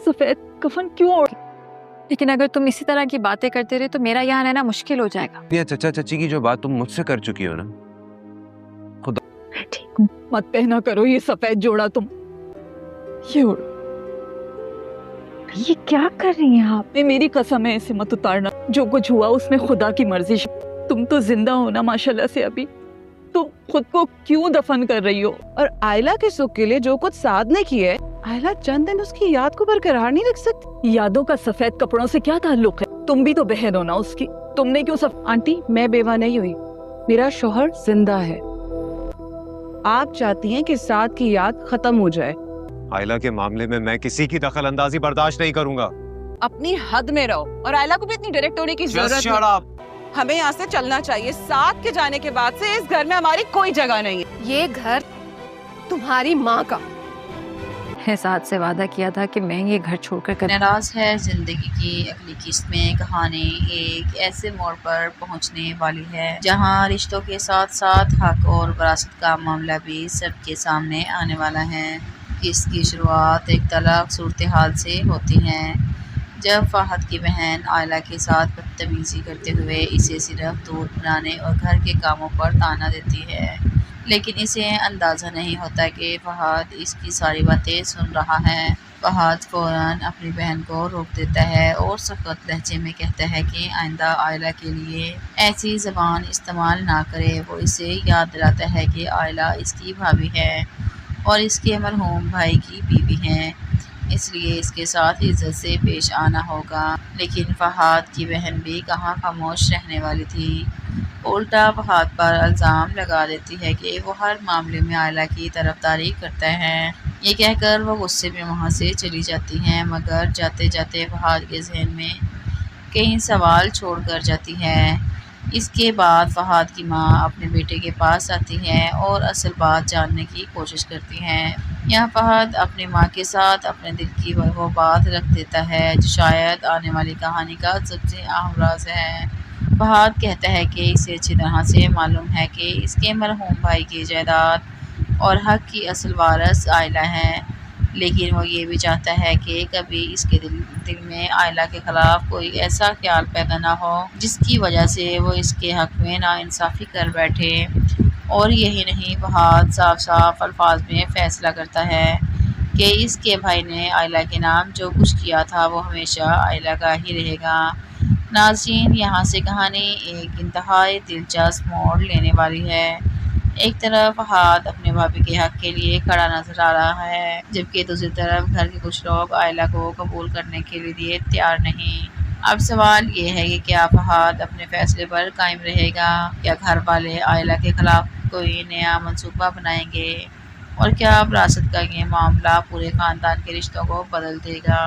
सफेद कफन क्यों ओढ़? लेकिन अगर तुम इसी तरह की बातें करते रहे तो मेरा यहाँ रहना मुश्किल हो जाएगा। ये चचा चची की जो बात तुम मुझसे कर चुकी हो ना, मैं ठीक हूँ, मत पहना करो ये सफेद जोड़ा तुम। ये ओढ़ो। ये क्या कर रही हैं आप? मेरी कसम है इसे मत उतारना। जो कुछ हुआ उसमें खुदा की मर्जी। तुम तो जिंदा हो ना माशाल्लाह से अभी, तुम खुद को क्यों दफन कर रही हो? और आयला के सुख के लिए जो कुछ साद ने किया है, आयला चंद दिन उसकी याद को बरकरार नहीं रख सकती। यादों का सफेद कपड़ों से क्या ताल्लुक है? तुम भी तो बहन हो ना उसकी, तुमने क्यों सब? आंटी, मैं बेवा नहीं हुई, मेरा शौहर जिंदा है। आप चाहती हैं कि साद की याद खत्म हो जाए। आयला के मामले में मैं किसी की दखल अंदाजी बर्दाश्त नहीं करूंगा। अपनी हद में रहो और आयला को भी इतनी डायरेक्ट होने की जरूरत नहीं। हमें यहाँ से चलना चाहिए। साद के जाने के बाद से इस घर में हमारी कोई जगह नहीं है। ये घर तुम्हारी माँ का। है साथ से वादा किया था कि मैं ये घर छोड़कर कभी नाराज है जिंदगी की अगली किस्त में कहानी एक ऐसे मोड़ पर पहुंचने वाली है जहां रिश्तों के साथ साथ हक और विरासत का मामला भी सबके सामने आने वाला है। इसकी शुरुआत एक तलाक सूरत हाल से होती है जब फहद की बहन आयला के साथ बदतमीजी करते हुए इसे सिर्फ दूध बनाने और घर के कामों पर ताना देती है, लेकिन इसे अंदाज़ा नहीं होता कि फहद इसकी सारी बातें सुन रहा है। फहद फ़ौरन अपनी बहन को रोक देता है और सख्त लहजे में कहता है कि आइंदा आयला के लिए ऐसी ज़बान इस्तेमाल ना करे। वो इसे याद दिलाता है कि आयला इसकी भाभी है और इसके मरहूम भाई की बीवी है, इसलिए इसके साथ इज्जत से पेश आना होगा। लेकिन फहद की बहन भी कहाँ खामोश रहने वाली थी, उल्टा फहद पर इल्ज़ाम लगा देती है कि वो हर मामले में आयला की तरफदारी करता है। ये कहकर वो गुस्से में वहाँ से चली जाती हैं, मगर जाते जाते फहद के जहन में कई सवाल छोड़ कर जाती है। इसके बाद फहद की माँ अपने बेटे के पास आती है और असल बात जानने की कोशिश करती हैं। यहाँ फहद अपनी माँ के साथ अपने दिल की वो बात रख देता है जो शायद आने वाली कहानी का सबसे अहम राज है। फहद कहता है कि इसे अच्छी तरह से मालूम है कि इसके मरहूम भाई की जायदाद और हक की असल वारिस आयला है, लेकिन वो ये भी चाहता है कि कभी इसके दिल में आयला के ख़िलाफ़ कोई ऐसा ख्याल पैदा ना हो जिसकी वजह से वो इसके हक़ में नाइंसाफ़ी कर बैठे। और यही नहीं, फहद साफ साफ अल्फाज में फ़ैसला करता है कि इसके भाई ने आयला के नाम जो कुछ किया था वो हमेशा आयला का ही रहेगा। नाज़रीन, यहाँ से कहानी एक इंतहाई दिलचस्प मोड़ लेने वाली है। एक तरफ फहद अपने भाभी के हक़ के लिए खड़ा नजर आ रहा है, जबकि दूसरी तरफ घर के कुछ लोग आयला को कबूल करने के लिए तैयार नहीं। अब सवाल ये है कि क्या फहद अपने फैसले पर कायम रहेगा, क्या घर वाले आयला के खिलाफ कोई नया मंसूबा बनाएंगे, और क्या विरासत का ये मामला पूरे ख़ानदान के रिश्तों को बदल देगा।